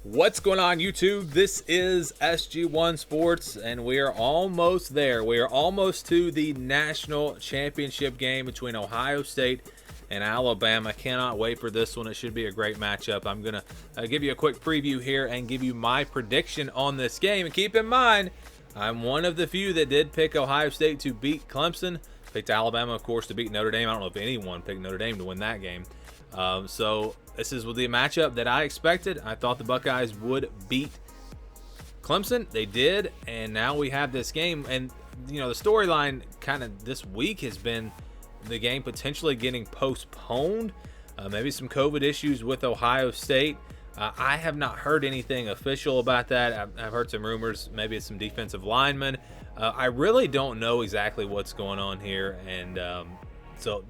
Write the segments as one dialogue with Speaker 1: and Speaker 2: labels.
Speaker 1: What's going on, YouTube? This is SG1 Sports, and we are almost there. We are almost to the national championship game between Ohio State and Alabama. Cannot wait for this one. It should be a great matchup. I'm going to give you a quick preview here and give you my prediction on this game. And keep in mind, I'm one of the few that did pick Ohio State to beat Clemson. Picked Alabama, of course, to beat Notre Dame. I don't know if anyone picked Notre Dame to win that game. So this is the matchup that I expected. I thought the Buckeyes would beat Clemson. They did, and now we have this game. And, you know, the storyline kind of this week has been the game potentially getting postponed. Maybe some COVID issues with Ohio State. I have not heard anything official about that. I've heard some rumors. Maybe it's some defensive linemen. I really don't know exactly what's going on here, and so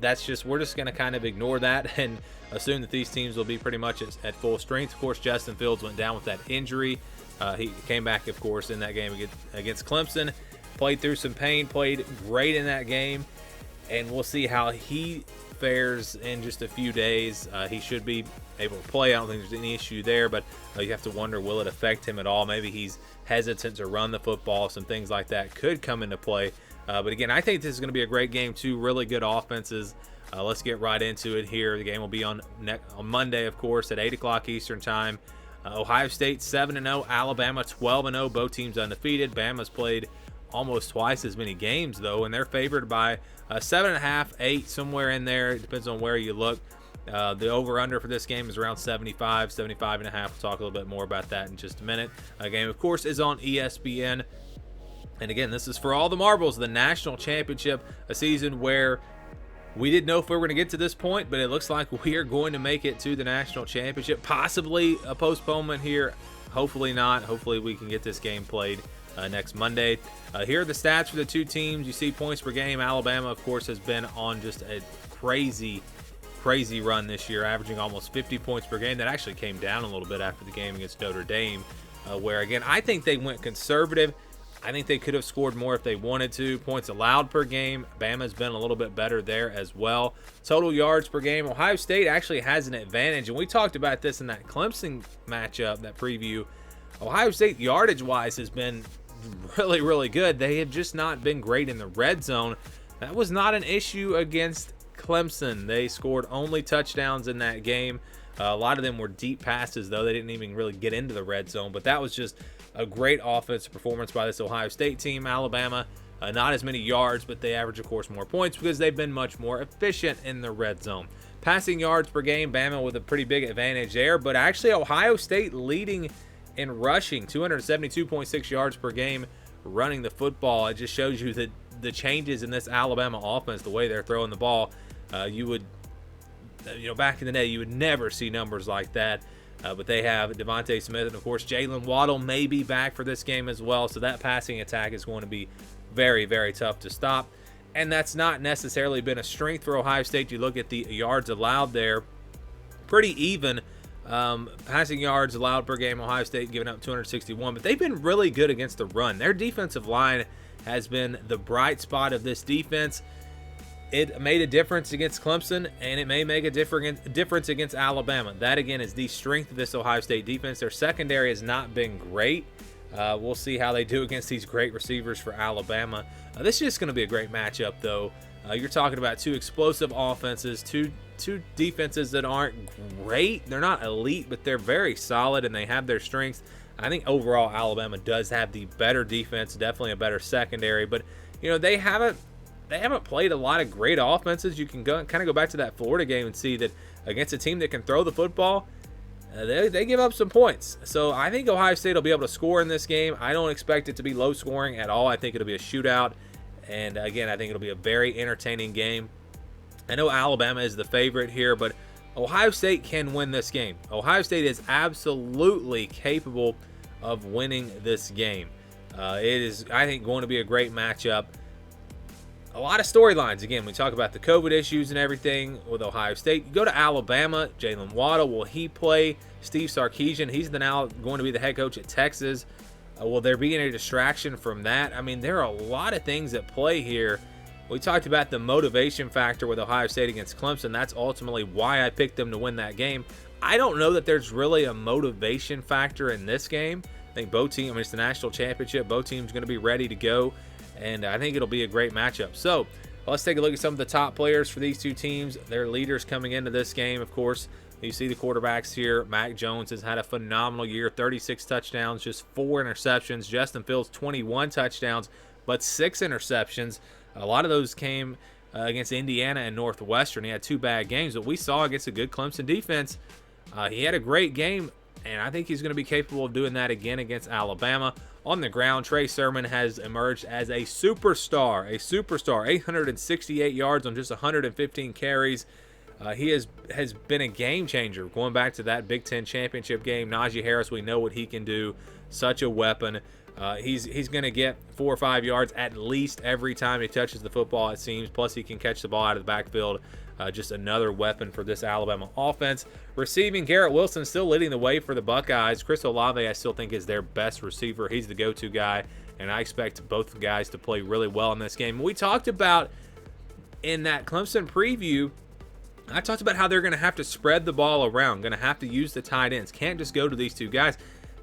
Speaker 1: we're just going to kind of ignore that and assume that these teams will be pretty much at full strength. Of course, Justin Fields went down with that injury. He came back, of course, in that game against Clemson. Played through some pain, played great in that game, and we'll see how he fares in just a few days. He should be able to play. I don't think there's any issue there, but you have to wonder, will it affect him at all? Maybe he's hesitant to run the football. Some things like that could come into play. But again, I think this is going to be a great game. Two really good offenses. Let's get right into it here. The game will be on Monday, of course, at 8 o'clock Eastern time. Ohio State 7-0, Alabama 12-0. Both teams undefeated. Bama's played almost twice as many games, though, and they're favored by 7.5, 8, somewhere in there. It depends on where you look. The over-under for this game is around 75, 75.5. We'll talk a little bit more about that in just a minute. The game, of course, is on ESPN. And again, this is for all the marbles, the national championship, a season where we didn't know if we were going to get to this point, but it looks like we are going to make it to the national championship. Possibly a postponement here. Hopefully not. Hopefully we can get this game played next Monday. Here are the stats for the two teams. You see points per game. Alabama, of course, has been on just a crazy run this year, averaging almost 50 points per game. That actually came down a little bit after the game against Notre Dame, where, again, I think they went conservative. I think they could have scored more if they wanted to. Points allowed per game, Bama's been a little bit better there as well. Total yards per game, Ohio State actually has an advantage, and we talked about this in that Clemson matchup, that preview. Ohio State yardage-wise has been really, really good. They have just not been great in the red zone. That was not an issue against Clemson. They scored only touchdowns in that game. A lot of them were deep passes, though. They didn't even really get into the red zone, but that was just a great offensive performance by this Ohio State team. Alabama, not as many yards, but they average, of course, more points because they've been much more efficient in the red zone. Passing yards per game, Bama with a pretty big advantage there, but actually Ohio State leading in rushing, 272.6 yards per game running the football. It just shows you that the changes in this Alabama offense, the way they're throwing the ball, back in the day, you would never see numbers like that. But they have Devontae Smith, and of course Jalen Waddle may be back for this game as well. So that passing attack is going to be very, very tough to stop. And that's not necessarily been a strength for Ohio State. You look at the yards allowed there, pretty even. Passing yards allowed per game, Ohio State giving up 261, but they've been really good against the run. Their defensive line has been the bright spot of this defense. It made a difference against Clemson, and it may make a difference against Alabama. That, again, is the strength of this Ohio State defense. Their secondary has not been great. We'll see how they do against these great receivers for Alabama. This is just going to be a great matchup, though. You're talking about two explosive offenses, two defenses that aren't great. They're not elite, but they're very solid, and they have their strengths. I think overall Alabama does have the better defense, definitely a better secondary, but they haven't played a lot of great offenses. You can kind of go back to that Florida game and see that against a team that can throw the football, they give up some points. So I think Ohio State will be able to score in this game. I don't expect it to be low scoring at all. I think it'll be a shootout. And again, I think it'll be a very entertaining game. I know Alabama is the favorite here, but Ohio State can win this game. Ohio State is absolutely capable of winning this game. It is, I think, going to be a great matchup. A lot of storylines. Again, we talk about the COVID issues and everything with Ohio State. You go to Alabama, Jalen Waddle, will he play? Steve Sarkisian, he's now going to be the head coach at Texas. Will there be any distraction from that? I mean, there are a lot of things at play here. We talked about the motivation factor with Ohio State against Clemson. That's ultimately why I picked them to win that game. I don't know that there's really a motivation factor in this game. I think both teams, I mean, it's the national championship. Both teams going to be ready to go, and I think it'll be a great matchup. So let's take a look at some of the top players for these two teams. Their leaders coming into this game, of course. You see the quarterbacks here. Mack Jones has had a phenomenal year, 36 touchdowns, just 4 interceptions. Justin Fields, 21 touchdowns, but 6 interceptions. A lot of those came against Indiana and Northwestern. He had 2 bad games, but we saw against a good Clemson defense. He had a great game, and I think he's going to be capable of doing that again against Alabama. On the ground, Trey Sermon has emerged as a superstar. 868 yards on just 115 carries. He has been a game changer. Going back to that Big Ten championship game, Najee Harris, we know what he can do. Such a weapon. He's going to get 4 or 5 yards at least every time he touches the football, it seems. Plus, he can catch the ball out of the backfield. Just another weapon for this Alabama offense. Receiving, Garrett Wilson still leading the way for the Buckeyes. Chris Olave, I still think, is their best receiver. He's the go-to guy, and I expect both guys to play really well in this game. We talked about in that Clemson preview, I talked about how they're going to have to spread the ball around, going to have to use the tight ends. Can't just go to these two guys.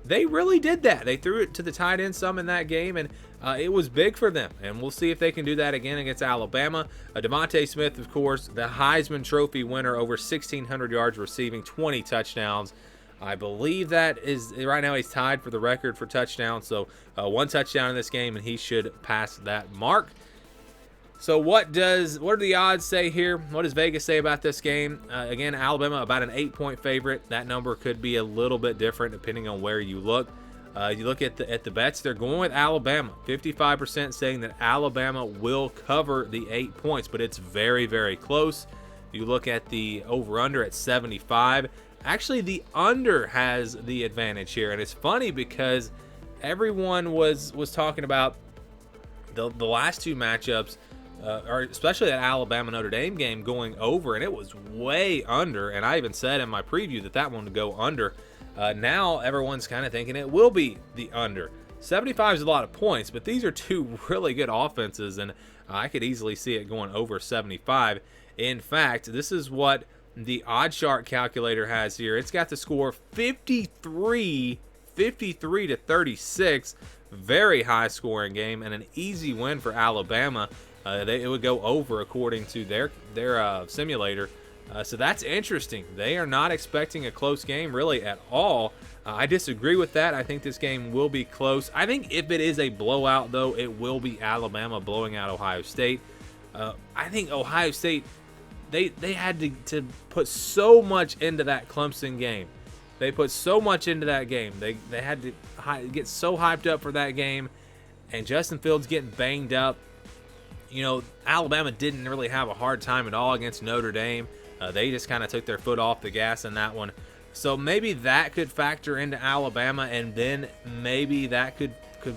Speaker 1: They really did that. They threw it to the tight end some in that game, and it was big for them. And we'll see if they can do that again against Alabama. Devontae Smith, of course, the Heisman Trophy winner, over 1,600 yards receiving, 20 touchdowns. I believe that is, right now he's tied for the record for touchdowns. So 1 touchdown in this game, and he should pass that mark. So what do the odds say here? What does Vegas say about this game? Again, Alabama about an 8-point favorite. That number could be a little bit different depending on where you look. You look at the bets, they're going with Alabama. 55% saying that Alabama will cover the 8 points, but it's very, very close. You look at the over-under at 75. Actually, the under has the advantage here, and it's funny because everyone was talking about the last 2 matchups, or especially that Alabama-Notre Dame game going over, and it was way under, and I even said in my preview that one would go under. Now everyone's kind of thinking it will be the under. 75 is a lot of points, but these are 2 really good offenses, and I could easily see it going over 75. In fact, this is what the OddsShark calculator has here. It's got the score 53 to 36. Very high scoring game and an easy win for Alabama. It would go over according to their simulator. So that's interesting. They are not expecting a close game really at all. I disagree with that. I think this game will be close. I think if it is a blowout, though, it will be Alabama blowing out Ohio State. I think Ohio State, they had to put so much into that Clemson game. They put so much into that game. They had to get so hyped up for that game. And Justin Fields getting banged up. You know, Alabama didn't really have a hard time at all against Notre Dame. They just kind of took their foot off the gas in that one. So maybe that could factor into Alabama, and then maybe that could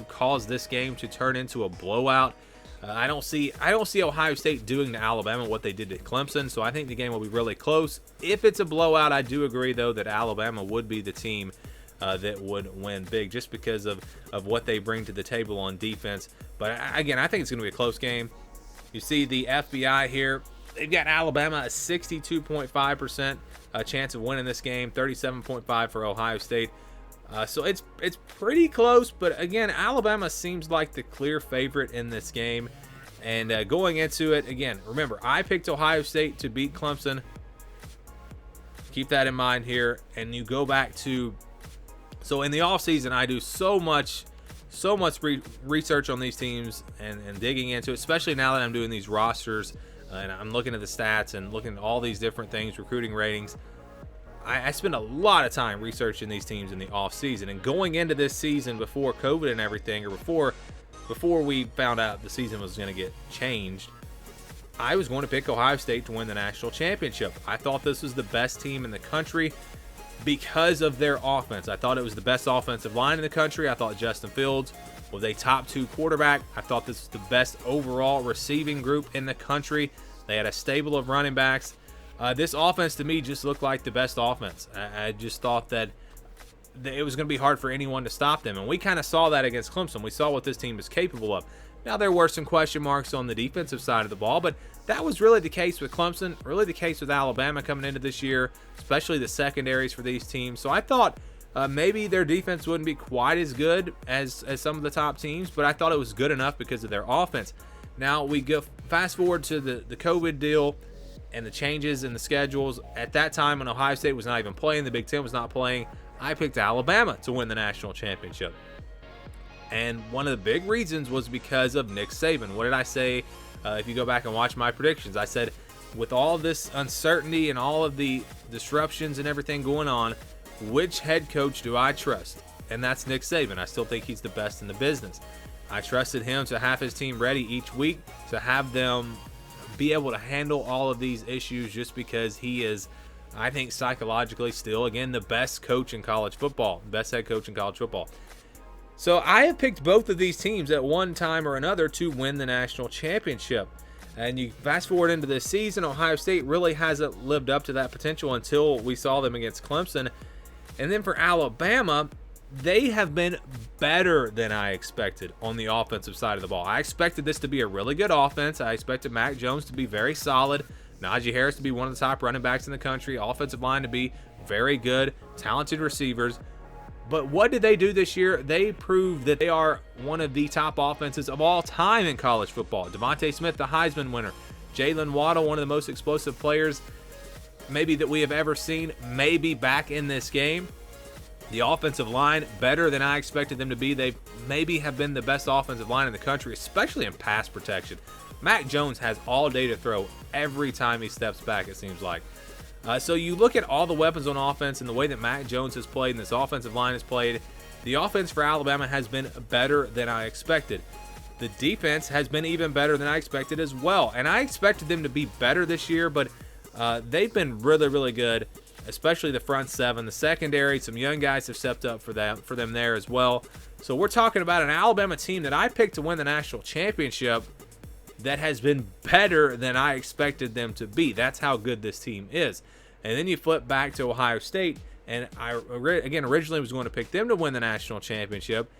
Speaker 1: cause this game to turn into a blowout. I don't see Ohio State doing to Alabama what they did to Clemson, so I think the game will be really close. If it's a blowout, I do agree, though, that Alabama would be the team that would win big just because of what they bring to the table on defense. But again, I think it's going to be a close game. You see the FBI here. They've got Alabama a 62.5% chance of winning this game, 37.5 for Ohio State. So it's pretty close, but again, Alabama seems like the clear favorite in this game. And going into it, again, remember, I picked Ohio State to beat Clemson. Keep that in mind here. And you go back to, so in the offseason, I do so much research on these teams and digging into it, especially now that I'm doing these rosters and I'm looking at the stats and looking at all these different things, recruiting ratings. I spend a lot of time researching these teams in the offseason, and going into this season before COVID and everything, or before we found out the season was going to get changed, I was going to pick Ohio State to win the national championship. I thought this was the best team in the country because of their offense. I thought it was the best offensive line in the country. I thought Justin Fields was a top 2 quarterback. I thought this was the best overall receiving group in the country. They had a stable of running backs. This offense to me just looked like the best offense. I just thought that it was going to be hard for anyone to stop them. And we kind of saw that against Clemson. We saw what this team is capable of. Now, there were some question marks on the defensive side of the ball, but that was really the case with Clemson, really the case with Alabama coming into this year, especially the secondaries for these teams. So I thought maybe their defense wouldn't be quite as good as some of the top teams, but I thought it was good enough because of their offense. Now, we go fast forward to the COVID deal and the changes in the schedules. At that time, when Ohio State was not even playing, the Big Ten was not playing, I picked Alabama to win the national championship. And one of the big reasons was because of Nick Saban. What did I say? If you go back and watch my predictions, I said with all this uncertainty and all of the disruptions and everything going on, which head coach do I trust? And that's Nick Saban. I still think he's the best in the business. I trusted him to have his team ready each week, to have them be able to handle all of these issues, just because he is, I think, psychologically still, again, the best coach in college football, best head coach in college football. So I have picked both of these teams at one time or another to win the national championship. And you fast forward into this season, Ohio State really hasn't lived up to that potential until we saw them against Clemson. And then for Alabama, they have been better than I expected on the offensive side of the ball. I expected this to be a really good offense. I expected Mack Jones to be very solid, Najee Harris to be one of the top running backs in the country, offensive line to be very good, talented receivers. But what did they do this year? They proved that they are one of the top offenses of all time in college football. Devontae Smith, the Heisman winner. Jalen Waddle, one of the most explosive players maybe that we have ever seen, maybe back in this game. The offensive line, better than I expected them to be. They maybe have been the best offensive line in the country, especially in pass protection. Mack Jones has all day to throw every time he steps back, it seems like. So you look at all the weapons on offense and the way that Mack Jones has played and this offensive line has played, the offense for Alabama has been better than I expected. The defense has been even better than I expected as well. And I expected them to be better this year, but they've been really, really good, especially the front seven. The secondary, some young guys have stepped up for them there as well. So we're talking about an Alabama team that I picked to win the national championship that has been better than I expected them to be. That's how good this team is. And then you flip back to Ohio State, and I, again, originally was going to pick them to win the national championship,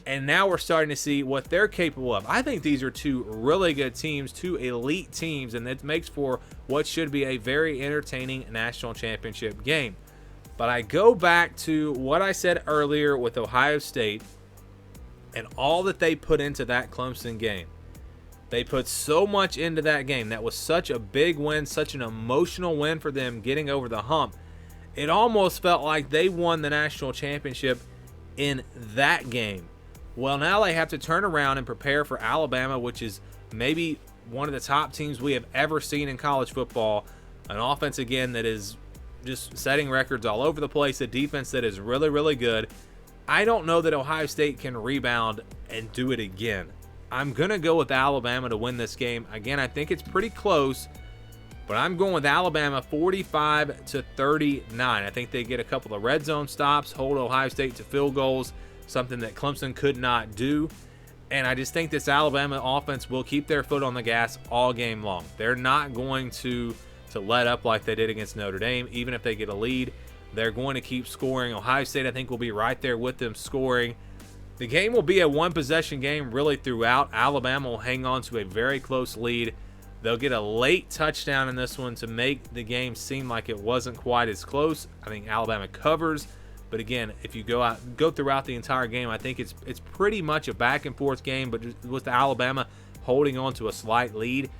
Speaker 1: and now we're starting to see what they're capable of. I think these are two really good teams, two elite teams, and it makes for what should be a very entertaining national championship game. But I go back to what I said earlier with Ohio State and all that they put into that Clemson game. They put so much into that game. That was such a big win, such an emotional win for them getting over the hump. It almost felt like they won the national championship in that game. Well, now they have to turn around and prepare for Alabama, which is maybe one of the top teams we have ever seen in college football. An offense, again, that is just setting records all over the place. A defense that is really, really good. I don't know that Ohio State can rebound and do it again. I'm going to go with Alabama to win this game. Again, I think it's pretty close, but I'm going with Alabama 45-39. I think they get a couple of red zone stops, hold Ohio State to field goals, something that Clemson could not do. And I just think this Alabama offense will keep their foot on the gas all game long. They're not going to let up like they did against Notre Dame. Even if they get a lead, they're going to keep scoring. Ohio State, I think, will be right there with them scoring. The game will be a one-possession game really throughout. Alabama will hang on to a very close lead. They'll get a late touchdown in this one to make the game seem like it wasn't quite as close. I think Alabama covers. But again, if you go throughout the entire game, I think it's pretty much a back-and-forth game, but with Alabama holding on to a slight lead.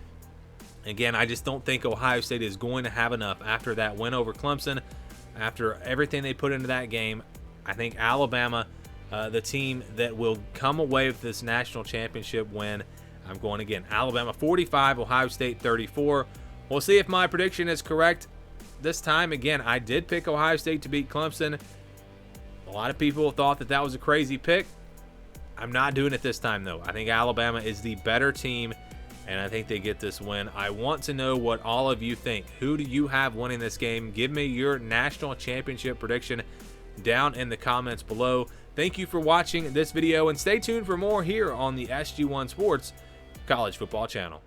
Speaker 1: Again, I just don't think Ohio State is going to have enough after that win over Clemson. After everything they put into that game, I think Alabama, the team that will come away with this national championship win. I'm going again, Alabama 45, Ohio State 34. We'll see if my prediction is correct this time. Again, I did pick Ohio State to beat Clemson. A lot of people thought that was a crazy pick. I'm not doing it this time, though. I think Alabama is the better team, and I think they get this win. I want to know what all of you think. Who do you have winning this game? Give me your national championship prediction down in the comments below. Thank you for watching this video, and stay tuned for more here on the SG1 Sports College Football Channel.